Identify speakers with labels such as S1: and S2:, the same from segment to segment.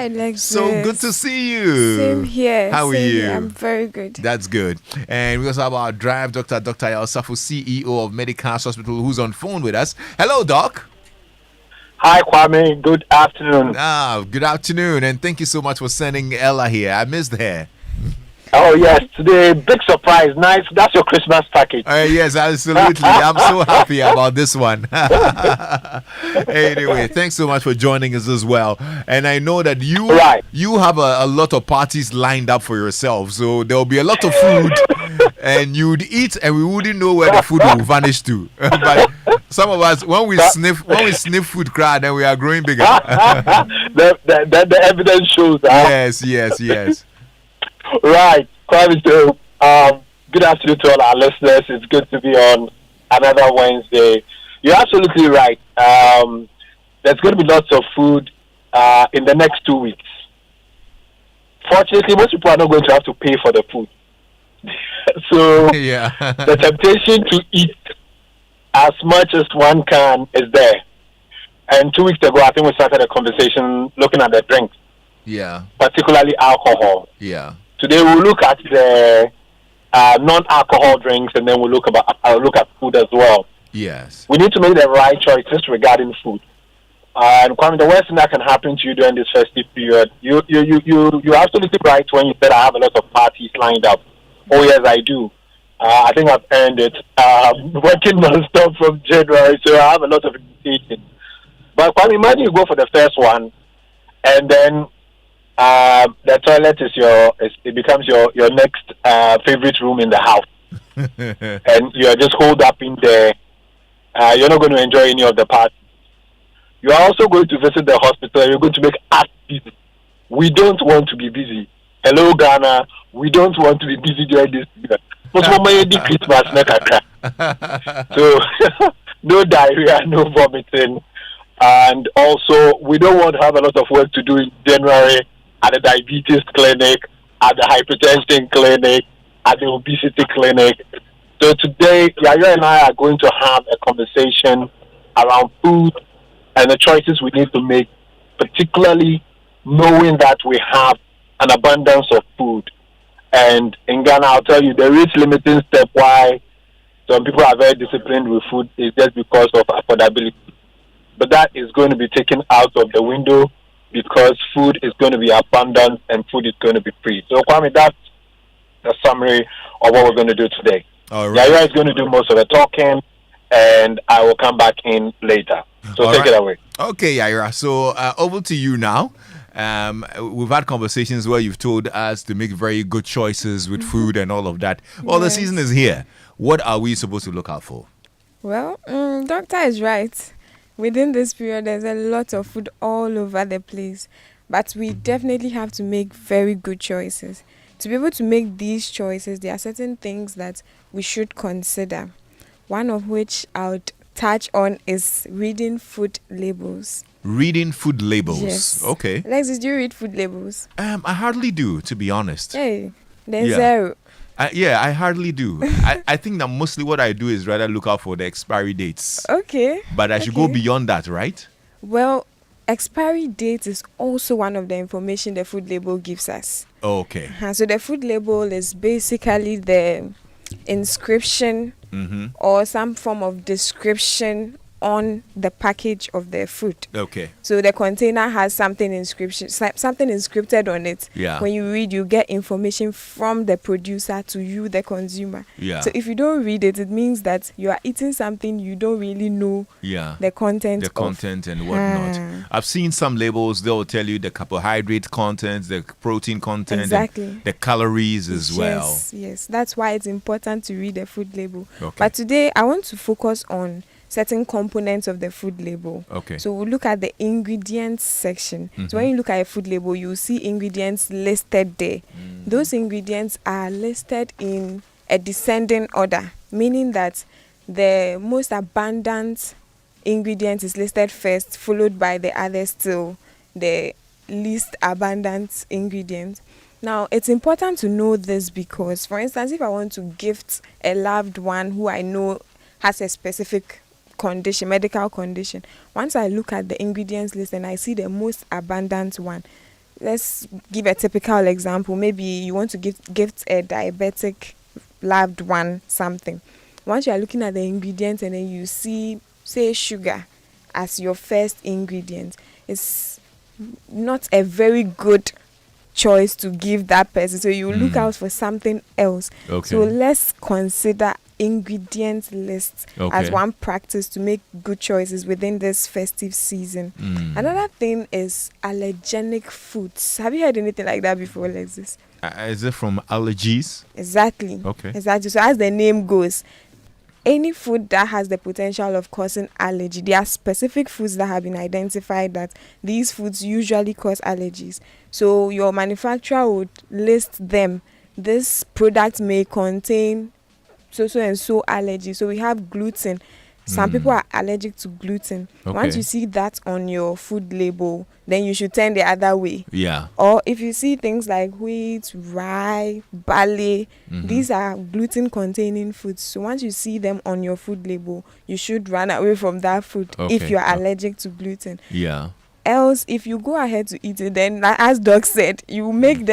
S1: Hi, Lexis.
S2: So good to see you.
S1: Same here.
S2: How are
S1: Same
S2: you?
S1: Here. I'm very good.
S2: That's good. And we also have our drive Dr. Yaw Osafo, CEO of Medicast Hospital, who's on phone with us. Hello, Doc.
S3: Hi, Kwame. Good afternoon.
S2: Good afternoon, and thank you so much for sending Ella here. I missed her.
S3: Oh, yes. Today, big surprise. Nice. That's your Christmas package.
S2: Yes, absolutely. I'm so happy about this one. Anyway, thanks so much for joining us as well. And I know that you have a lot of parties lined up for yourself. So there'll be a lot of food, and you'd eat, and we wouldn't know where the food will vanish to. But some of us, when we sniff food crowd, then we are growing bigger.
S3: the evidence shows that.
S2: Yes.
S3: Right. So, good afternoon to all our listeners. It's good to be on another Wednesday. You're absolutely right. There's going to be lots of food in the next 2 weeks. Fortunately, most people are not going to have to pay for the food. So, the temptation to eat as much as one can is there. And 2 weeks ago, I think we started a conversation looking at the drinks.
S2: Yeah.
S3: Particularly alcohol.
S2: Yeah.
S3: Today we'll look at the non-alcohol drinks, and then we'll look at food as well.
S2: Yes.
S3: We need to make the right choices regarding food. And Kwame, the worst thing that can happen to you during this festive period, you're absolutely right when you said I have a lot of parties lined up. Oh yes, I do. I think I've earned it. Working non-stop from January, so I have a lot of invitations. But imagine you go for the first one, and then the toilet it becomes your next favorite room in the house, and you're just holed up in there. You're not going to enjoy any of the party. You are also going to visit the hospital. You're going to make us busy. We don't want to be busy. Hello, Ghana. We don't want to be busy during this period. So no diarrhea, no vomiting, and also we don't want to have a lot of work to do in January at the diabetes clinic, at the hypertension clinic, at the obesity clinic. So today, Yayra and I are going to have a conversation around food and the choices we need to make, particularly knowing that we have an abundance of food. And in Ghana, I'll tell you, there is limiting step why some people are very disciplined with food is just because of affordability. But that is going to be taken out of the window because food is going to be abundant and food is going to be free. So, Kwame, that's the summary of what we're going to do today.
S2: All right.
S3: Yayra is going to do most of the talking, and I will come back in later. So take it away.
S2: Okay, Yayra. So over to you now. We've had conversations where you've told us to make very good choices with food and all of that. Well, the season is here. What are we supposed to look out for?
S1: Well, doctor is right. Within this period, there's a lot of food all over the place. But we definitely have to make very good choices. To be able to make these choices, there are certain things that we should consider. One of which I would touch on is reading food labels.
S2: Reading food labels.
S1: Yes.
S2: Okay.
S1: Lexis, do you read food labels?
S2: I hardly do, to be honest.
S1: Hey, then zero.
S2: I hardly do. I think that mostly what I do is rather look out for the expiry dates.
S1: Okay.
S2: But I should go beyond that, right?
S1: Well, expiry date is also one of the information the food label gives us.
S2: Okay.
S1: So the food label is basically the inscription or some form of description on the package of the food.
S2: Okay.
S1: So the container has something inscripted on it.
S2: Yeah.
S1: When you read, you get information from the producer to you, the consumer.
S2: Yeah.
S1: So if you don't read it, it means that you are eating something you don't really know the content
S2: and whatnot. I've seen some labels, they'll tell you the carbohydrate content, the protein content, the calories as well.
S1: Yes. That's why it's important to read the food label.
S2: Okay.
S1: But today, I want to focus on certain components of the food label.
S2: Okay.
S1: So we'll look at the ingredients section. So when you look at a food label, you'll see ingredients listed there. Those ingredients are listed in a descending order, meaning that the most abundant ingredient is listed first, followed by the others till the least abundant ingredient. Now, it's important to know this because, for instance, if I want to gift a loved one who I know has a specific condition, medical condition, once I look at the ingredients list and I see the most abundant one, let's give a typical example. Maybe you want to gift a diabetic loved one something. Once you are looking at the ingredients and then you see, say, sugar as your first ingredient, it's not a very good choice to give that person. So you look out for something else.
S2: Okay.
S1: So let's consider ingredient lists as one practice to make good choices within this festive season. Another thing is allergenic foods. Have you heard anything like that before, Lexis?
S2: Is it from allergies?
S1: Exactly.
S2: Okay.
S1: Exactly. So as the name goes, any food that has the potential of causing allergy, there are specific foods that have been identified that these foods usually cause allergies. So your manufacturer would list them. This product may contain so and so allergy. So we have gluten. Some people are allergic to gluten. Once you see that on your food label, then you should turn the other way.
S2: Yeah.
S1: Or if you see things like wheat, rye, barley, these are gluten containing foods. So once you see them on your food label, you should run away from that food if you are allergic to gluten.
S2: Yeah.
S1: Else, if you go ahead to eat it, then as Doc said, you make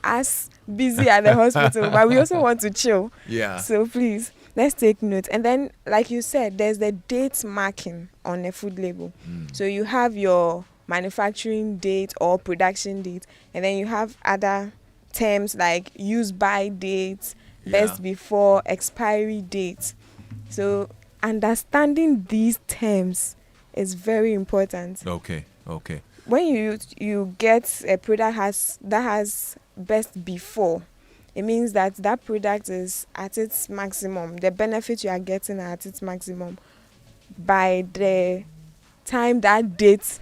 S1: us busy at the hospital, but we also want to chill.
S2: Yeah.
S1: So please, let's take note. And then, like you said, there's the date marking on a food label. So you have your manufacturing date or production date, and then you have other terms like use by date, best before, expiry date. So understanding these terms is very important.
S2: Okay.
S1: When you get a product that has best before, it means that product is at its maximum. The benefit you are getting are at its maximum by the time that date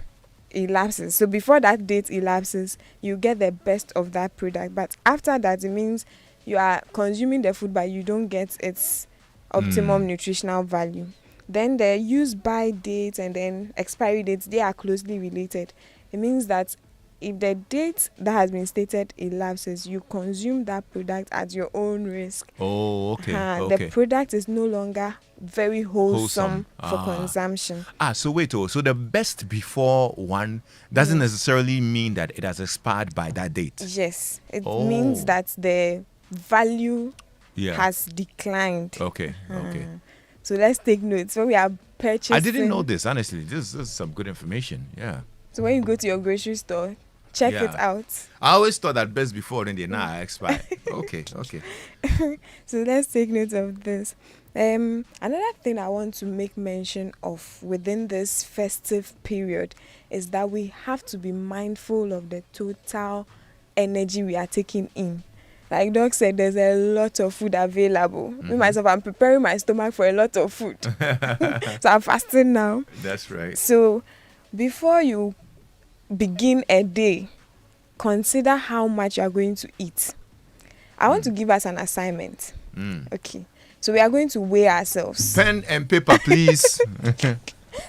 S1: elapses. So before that date elapses, you get the best of that product. But after that, it means you are consuming the food, but you don't get its optimum nutritional value. Then the use by date and then expiry dates, they are closely related. It means that if the date that has been stated elapses, you consume that product at your own risk.
S2: Oh, okay.
S1: The product is no longer very wholesome for consumption.
S2: So wait, so the best before one doesn't necessarily mean that it has expired by that date.
S1: Yes, it means that the value has declined.
S2: Okay.
S1: So let's take notes when we are purchasing.
S2: I didn't know this, honestly. This is some good information. Yeah.
S1: So when you go to your grocery store, check it out.
S2: I always thought that best before, then they now expire. Okay.
S1: So let's take note of this. Another thing I want to make mention of within this festive period is that we have to be mindful of the total energy we are taking in. Like Doc said, there's a lot of food available. Me myself, I'm preparing my stomach for a lot of food. So I'm fasting now.
S2: That's right.
S1: So before you begin a day, consider how much you are going to eat. I want to give us an assignment. Okay. So we are going to weigh ourselves.
S2: Pen and paper, please.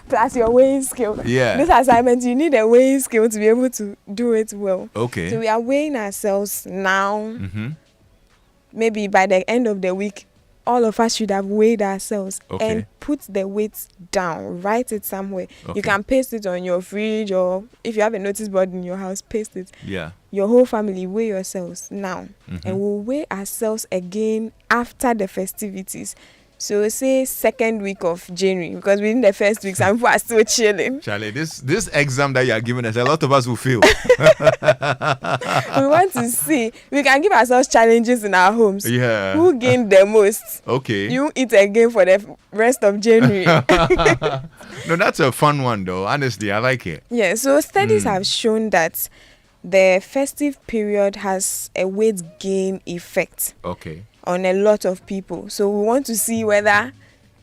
S1: Plus your weighing scale.
S2: Yeah.
S1: This assignment, you need a weighing scale to be able to do it well.
S2: Okay.
S1: So we are weighing ourselves now. Maybe by the end of the week, all of us should have weighed ourselves and put the weights down. Write it somewhere. You can paste it on your fridge, or if you have a notice board in your house, paste it.
S2: Yeah.
S1: Your whole family, weigh yourselves now. And we'll weigh ourselves again after the festivities. So say second week of January, because within the first week, some people are still chilling.
S2: Charlie, this exam that you are giving us, a lot of us will fail.
S1: We want to see. We can give ourselves challenges in our homes.
S2: Yeah.
S1: Who gained the most?
S2: Okay.
S1: You eat again for the rest of January.
S2: No, that's a fun one, though. Honestly, I like it.
S1: Yeah, so studies have shown that the festive period has a weight gain effect.
S2: Okay.
S1: On a lot of people. So we want to see whether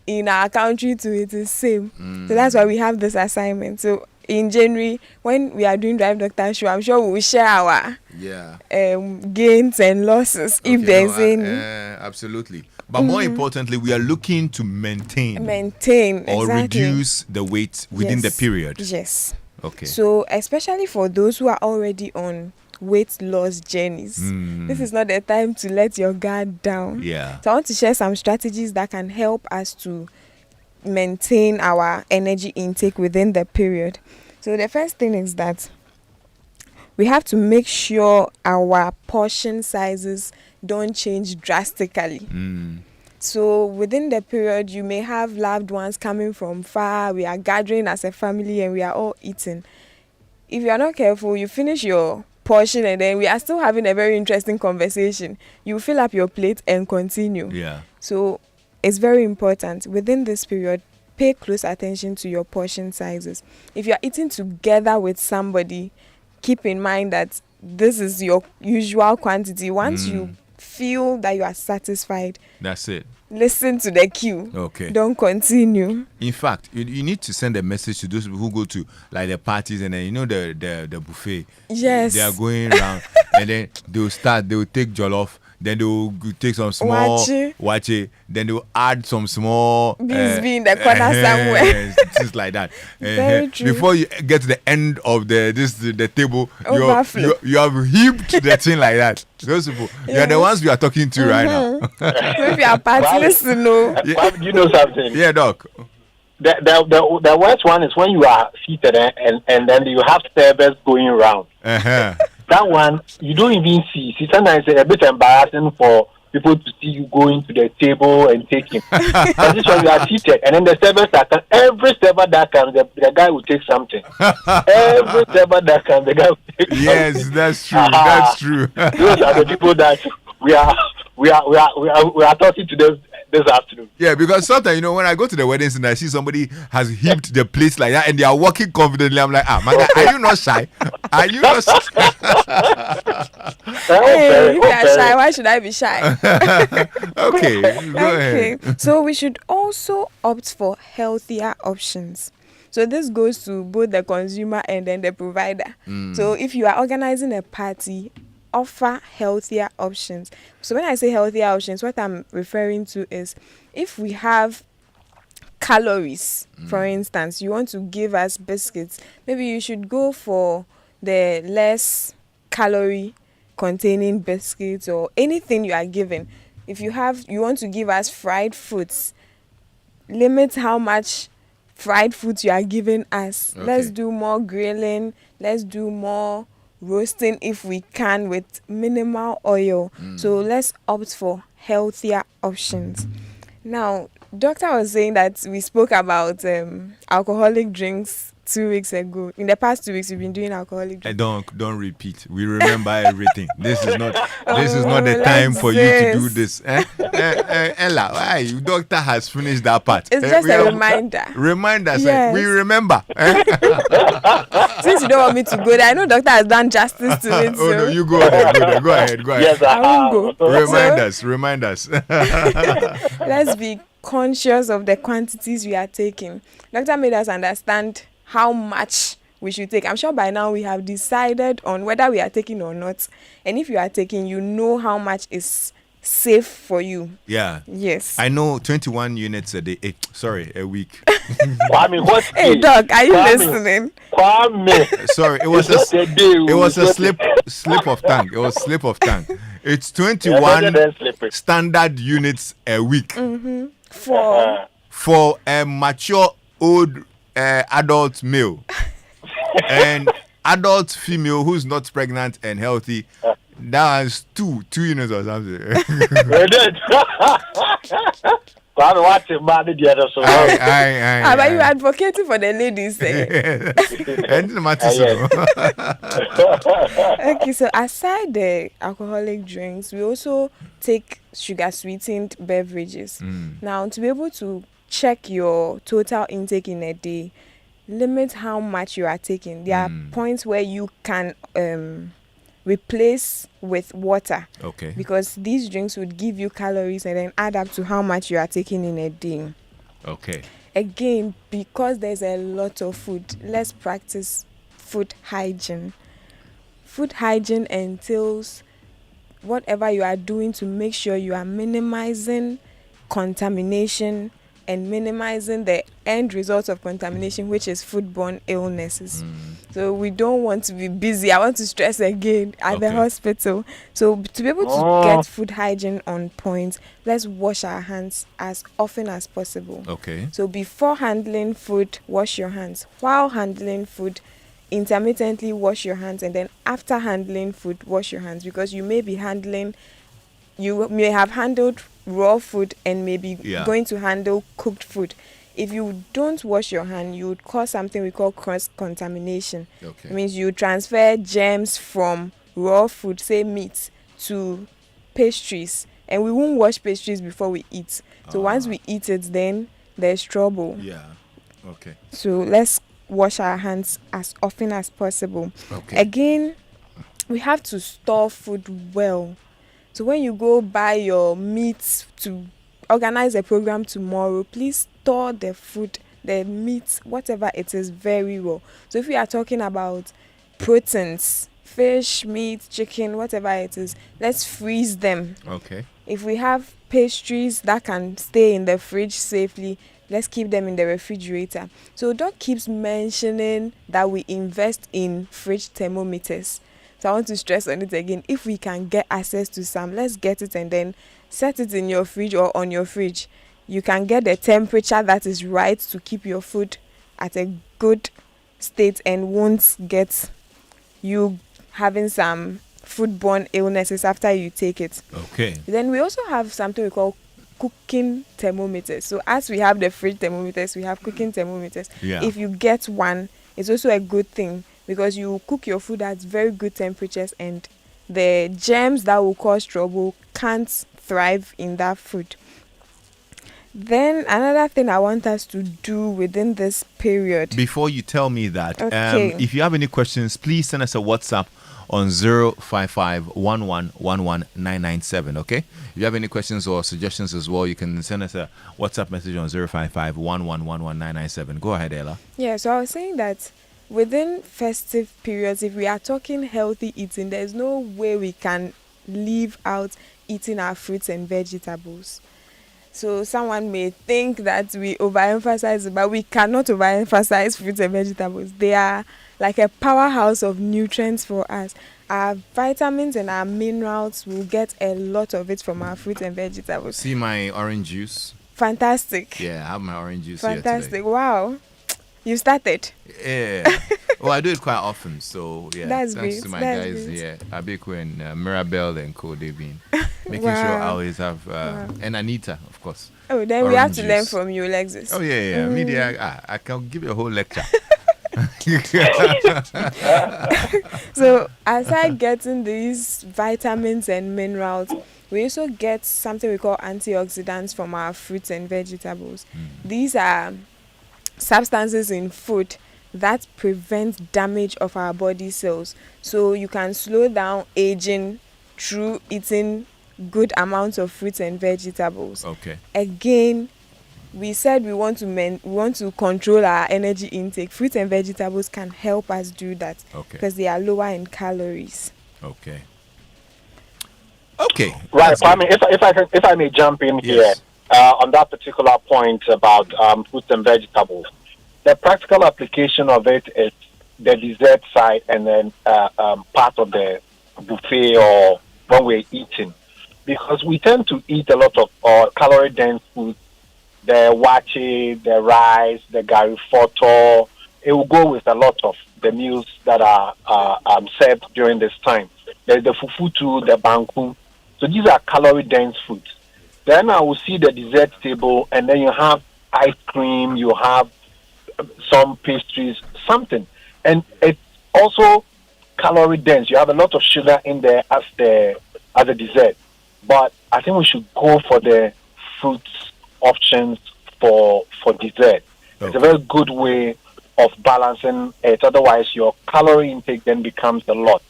S1: in our country too it is same. So that's why we have this assignment. So in January, when we are doing Drive Doctor Show, I'm sure we will share our gains and losses if there's any.
S2: Absolutely. But more importantly, we are looking to maintain or reduce the weight within the period.
S1: Yes.
S2: Okay.
S1: So especially for those who are already on weight loss journeys, this is not the time to let your guard down.
S2: Yeah.
S1: So I want to share some strategies that can help us to maintain our energy intake within the period. So the first thing is that we have to make sure our portion sizes don't change drastically. So within the period, you may have loved ones coming from far. We are gathering as a family and we are all eating. If you are not careful, you finish your portion and then we are still having a very interesting conversation. You fill up your plate and continue.
S2: Yeah.
S1: So it's very important within this period. Pay close attention to your portion sizes. If you are eating together with somebody, keep in mind that this is your usual quantity. Once you feel that you are satisfied,
S2: that's it.
S1: Listen to the cue.
S2: Okay.
S1: Don't continue.
S2: In fact, you need to send a message to those people who go to like the parties and then the buffet.
S1: Yes.
S2: They are going around and then they will take jollof. Then they will take some small wache. Then they will add some small
S1: beans in the corner somewhere.
S2: Things like that.
S1: Very true.
S2: Before you get to the end of the table, you have heaped the thing like that. Those people, you are the ones we are talking to right now.
S1: So if you are party, listen, no.
S3: You know something?
S2: Yeah, Doc.
S3: The worst one is when you are seated and then you have servers going around. That one, you don't even see. See, sometimes it's a bit embarrassing for people to see you going to the table and taking. But this one, you are seated, and then the servers every server that comes, the guy will take something. Every server that comes, the guy will take something.
S2: Yes, that's true. That's true.
S3: Those are the people that we are talking to them this afternoon.
S2: Yeah, because sometimes, when I go to the weddings and I see somebody has heaped the place like that and they are walking confidently, I'm like, my guy, are you not shy? Are you not shy?
S1: Hey, if you are shy, why should I be shy?
S2: Okay, go ahead.
S1: So we should also opt for healthier options. So this goes to both the consumer and then the provider. So if you are organizing a party, offer healthier options. So when I say healthier options, what I'm referring to is if we have calories, for instance, you want to give us biscuits, maybe you should go for the less calorie containing biscuits or anything you are giving. If you want to give us fried foods, limit how much fried foods you are giving us. Okay. Let's do more grilling, let's do more roasting if we can with minimal oil. So let's opt for healthier options. Now, doctor was saying that we spoke about alcoholic drinks 2 weeks ago. In the past 2 weeks, we've been doing alcoholic drinks.
S2: Don't repeat. We remember everything. This is not the time for you to do this. Ella, why? Doctor has finished that part.
S1: It's just a reminder.
S2: Remind us. Yes. We remember.
S1: Since you don't want me to go there, I know doctor has done justice to it.
S2: Oh no, you go ahead. Go ahead.
S3: Yes,
S1: I won't go.
S2: Remind us.
S1: Let's be conscious of the quantities we are taking. Doctor made us understand how much we should take. I'm sure by now we have decided on whether we are taking or not. And if you are taking, you know how much is safe for you.
S2: Yeah.
S1: Yes.
S2: I know 21 units a day. A week.
S3: What?
S1: Hey, Doc, are you listening?
S2: Sorry, it was a slip of tongue. It was slip of tongue. It's 21 standard units a week. For a mature old adult male and adult female who's not pregnant and healthy, that's two units or something.
S3: But
S1: you advocating for the ladies? Okay, so aside the alcoholic drinks, we also take sugar sweetened beverages. Now, to be able to check your total intake in a day, limit how much you are taking. There are points where you can replace with water.
S2: Okay.
S1: Because these drinks would give you calories and then add up to how much you are taking in a day.
S2: Okay.
S1: Again, because there's a lot of food, let's practice food hygiene. Food hygiene entails whatever you are doing to make sure you are minimizing contamination and minimizing the end result of contamination, which is foodborne illnesses. So we don't want to be busy. I want to stress again at the hospital. So to be able to get food hygiene on point, let's wash our hands as often as possible.
S2: Okay.
S1: So before handling food, wash your hands. While handling food, intermittently wash your hands, and then after handling food, wash your hands, because you may have handled raw food and maybe going to handle cooked food. If you don't wash your hand, you would cause something we call cross-contamination.
S2: Okay.
S1: It means you transfer germs from raw food, say meat, to pastries, and we won't wash pastries before we eat. So once we eat it, then there's trouble.
S2: Yeah. Okay.
S1: So let's wash our hands as often as possible.
S2: Okay.
S1: Again, we have to store food well. So when you go buy your meat to organize a program tomorrow, please store the food, the meat, whatever it is, very well. So if we are talking about proteins, fish, meat, chicken, whatever it is, let's freeze them.
S2: Okay.
S1: If we have pastries that can stay in the fridge safely, let's keep them in the refrigerator. So Doc keeps mentioning that we invest in fridge thermometers. So I want to stress on it again. If we can get access to some, let's get it and then set it in your fridge or on your fridge. You can get the temperature that is right to keep your food at a good state and won't get you having some foodborne illnesses after you take it.
S2: Okay.
S1: Then we also have something we call cooking thermometers. So as we have the fridge thermometers, we have cooking thermometers.
S2: Yeah.
S1: If you get one, it's also a good thing, because you cook your food at very good temperatures and the germs that will cause trouble can't thrive in that food. Then another thing I want us to do within this period.
S2: Before you tell me that,
S1: Okay.
S2: if you have any questions, please send us a WhatsApp on 055-1111-997. Okay. If you have any questions or suggestions as well, you can send us a WhatsApp message on 055-1111-997. Go ahead, Ella.
S1: Yeah, so I was saying that within festive periods, if we are talking healthy eating, there's no way we can leave out eating our fruits and vegetables. So someone may think that we overemphasize it, but we cannot overemphasize fruits and vegetables. They are like a powerhouse of nutrients for us. Our vitamins and our minerals will get a lot of it from our fruits and vegetables.
S2: See my orange juice?
S1: Fantastic.
S2: Yeah, I have my orange juice
S1: Fantastic.
S2: here today.
S1: Wow. You started.
S2: Yeah. Well, I do it quite often, so yeah.
S1: That's
S2: thanks
S1: great.
S2: to my
S1: That's
S2: guys
S1: great.
S2: here, Abiku and Mirabelle and Co. They've been making
S1: Wow.
S2: sure I always have,
S1: Wow.
S2: and Anita, of course.
S1: Oh, then we have
S2: Orange
S1: to learn
S2: juice.
S1: from you, Lexis.
S2: Oh yeah. Media, I can give you a whole lecture.
S1: So aside getting these vitamins and minerals, we also get something we call antioxidants from our fruits and vegetables. These are substances in food that prevent damage of our body cells. So you can slow down aging through eating good amounts of fruits and vegetables.
S2: Okay.
S1: Again, we said we want to control our energy intake. Fruits and vegetables can help us do that.
S2: Okay.
S1: Because they are lower in calories.
S2: Okay. Okay.
S3: Right,
S2: That's good.
S3: Kwame, if I may jump in
S2: Yes.
S3: here on that particular point about fruits and vegetables. The practical application of it is the dessert side and then part of the buffet or when we're eating. Because we tend to eat a lot of calorie-dense food, the wache, the rice, the gari photo. It will go with a lot of the meals that are served during this time. There's the fufu too, the banku. So these are calorie-dense foods. Then I will see the dessert table, and then you have ice cream, you have some pastries, something. And it's also calorie-dense. You have a lot of sugar in there as the dessert. But I think we should go for the fruits options for dessert.
S2: Okay.
S3: It's a very good way of balancing it. Otherwise, your calorie intake then becomes a lot.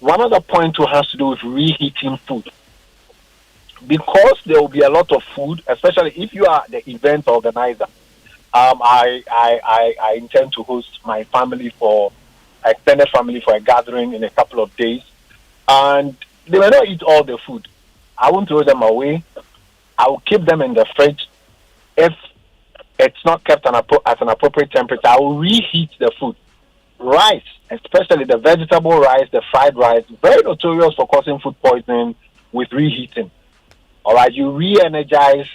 S3: One other point too has to do with reheating food. Because there will be a lot of food, especially if you are the event organizer. I intend to host my extended family for a gathering in a couple of days. And they may not eat all the food. I won't throw them away. I will keep them in the fridge. If it's not kept at an appropriate temperature, I will reheat the food. Rice, especially the vegetable rice, the fried rice, very notorious for causing food poisoning with reheating. All right, you re-energize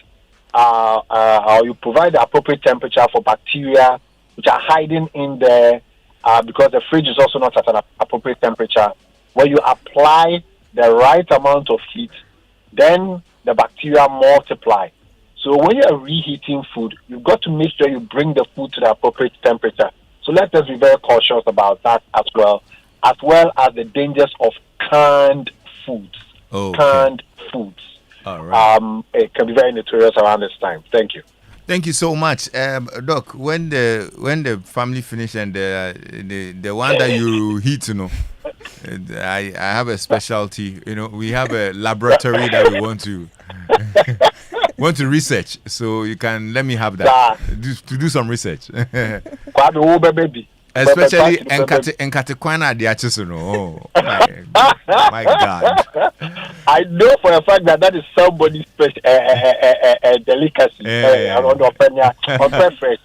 S3: or you provide the appropriate temperature for bacteria which are hiding in there because the fridge is also not at an appropriate temperature. When you apply the right amount of heat, then the bacteria multiply. So when you are reheating food, you've got to make sure you bring the food to the appropriate temperature. So let us be very cautious about that as well as the dangers of canned foods.
S2: Okay.
S3: Canned foods.
S2: All right.
S3: It can be very notorious around this time. Thank you.
S2: Thank you so much, Doc. When the family finish and the one that you heat, I have a specialty. We have a laboratory that we want to research. So you can let me have that to do some research. Especially Nkatekwana Diachisono. Oh, my God.
S3: I know for a fact that is somebody's special delicacy. On preference.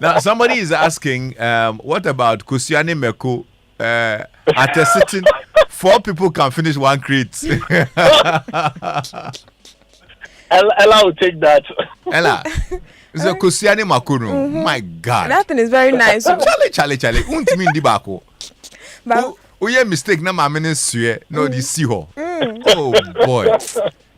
S2: Now, somebody is asking, what about Kusiani Meko? At a sitting, 4 people can finish 1 crate.
S3: Ella will take that.
S2: Ella. It's a Kusiani Makuno. My God.
S1: That thing is very nice.
S2: Charlie. Untimi ndi bako. But you mistake na mamene sue no the see ho. Oh boy.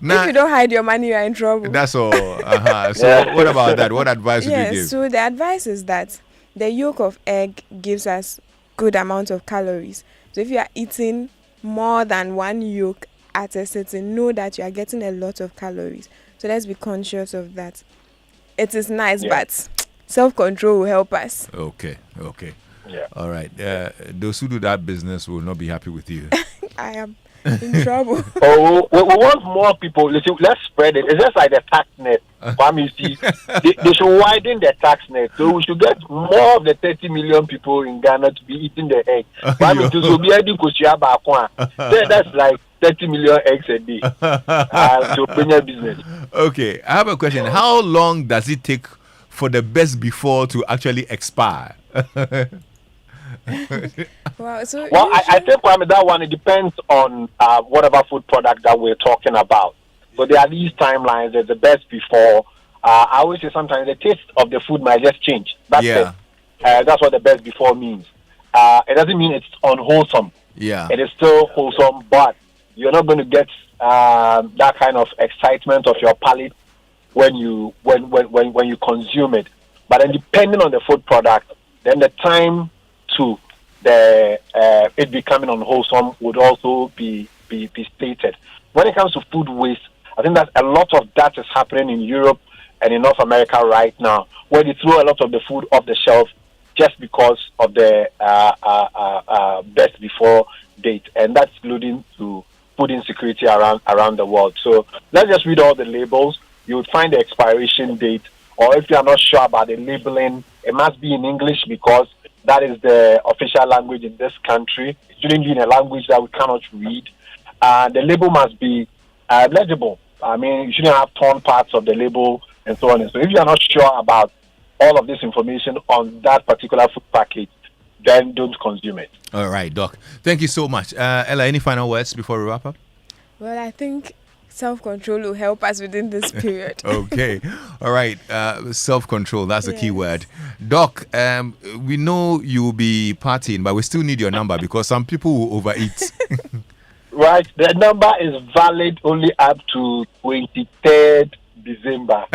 S1: Now, if you don't hide your money, you're in trouble.
S2: That's all. So what about that? What advice would you give?
S1: So the advice is that the yolk of egg gives us good amount of calories. So if you are eating more than 1 yolk at a sitting, know that you are getting a lot of calories. So let's be conscious of that. It is nice, but self-control will help us.
S2: Okay.
S3: Yeah.
S2: All right. Those who do that business will not be happy with you.
S1: I am in trouble.
S3: We want more people. Let's spread it. It's just like the tax net. They should widen the tax net. So we should get more of the 30 million people in Ghana to be eating the egg. That's like 30 million eggs a day to open your business.
S2: Okay, I have a question. How long does it take for the best before to actually expire?
S3: I think that one, it depends on whatever food product that we're talking about. So there are these timelines. There's the best before. I always say sometimes the taste of the food might just change. That's it. That's what the best before means. It doesn't mean it's unwholesome.
S2: Yeah.
S3: It is still wholesome, but you're not going to get that kind of excitement of your palate when you consume it. But then depending on the food product, then the time to it becoming unwholesome would also be stated. When it comes to food waste, I think that a lot of that is happening in Europe and in North America right now, where they throw a lot of the food off the shelf just because of the best before date, and that's leading to food insecurity around the world. So let's just read all the labels. You would find the expiration date, or if you are not sure about the labeling, it must be in English because that is the official language in this country. It shouldn't be in a language that we cannot read. The label must be legible. I mean, you shouldn't have torn parts of the label and so on. And so if you are not sure about all of this information on that particular food package, then don't consume it.
S2: All right, Doc. Thank you so much. Ella, any final words before we wrap up?
S1: Well, I think self-control will help us within this period.
S2: Okay. All right. Self-control, that's the key word. Doc, we know you'll be partying, but we still need your number because some people will overeat.
S3: Right. The number is valid only up to 23rd December.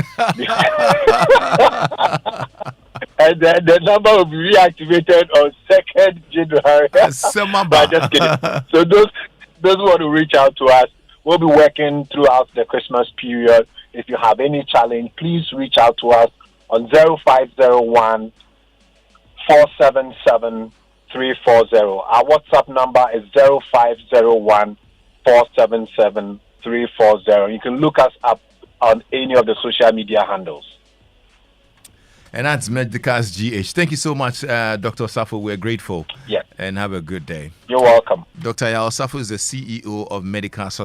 S3: And then the number will be reactivated on 2nd January. But just kidding. So those who want to reach out to us, we'll be working throughout the Christmas period. If you have any challenge, please reach out to us on 0501 477 340. Our WhatsApp number is 0501 477 340. You can look us up on any of the social media handles.
S2: And that's Medicals GH. Thank you so much, Dr. Osafo. We're grateful.
S3: Yeah.
S2: And have a good day.
S3: You're welcome.
S2: Dr. Yaw Osafo is the CEO of Medicals